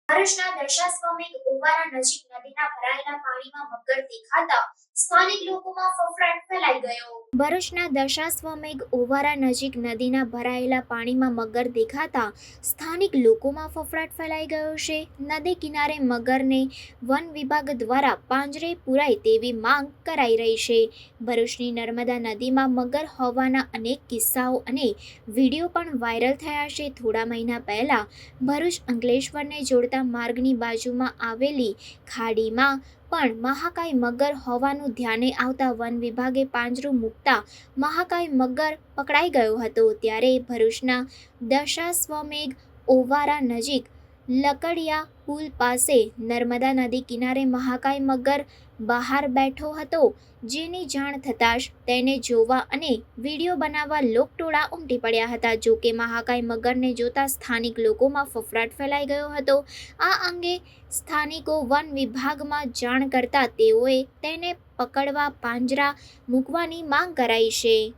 ભરૂચના દશાશ્વમેઘ ઓવારા નજીક નદીના ભરાયેલા પાણીમાં મગર દેખાતા સ્થાનિક લોકોમાં ફફડાટ ફેલાઈ ગયો. ભરૂચના દશાશ્વમેઘ ઓવારા નજીક નદીના ભરાયેલા પાણીમાં મગર દેખાતા સ્થાનિક લોકોમાં ફફડાટ ફેલાઈ ગયો છે. નદી કિનારે મગરને વન વિભાગ દ્વારા પાંજરે પુરાય તેવી માંગ કરાઈ રહી છે. ભરૂચની નર્મદા નદીમાં મગર હોવાના અનેક કિસ્સાઓ અને વિડીયો પણ વાયરલ થયા છે. થોડા મહિના પહેલા ભરૂચ અંકલેશ્વરને જોડતા માર્ગની બાજુમાં આવેલી ખાડીમાં પણ મહાકાય મગર હોવાનું ધ્યાને આવતા વન વિભાગે પાંજરું મૂકતા મહાકાય મગર પકડાઈ ગયો હતો. ત્યારે ભરૂચના દશાશ્વમેઘ ઓવારા નજીક લકડિયા પુલ પાસે નર્મદા નદી કિનારે મહાકાય મગર બહાર બેઠો હતો, જેની જાણ થતાં જ તેને જોવા અને વિડીયો બનાવવા લોકટોળા ઉમટી પડ્યા હતા. જોકે મહાકાય મગરને જોતા સ્થાનિક લોકોમાં ફફડાટ ફેલાઈ ગયો હતો. આ અંગે સ્થાનિકો વન વિભાગમાં જાણ કરતા તેઓએ તેને પકડવા પાંજરા મૂકવાની માંગ કરાઈ છે.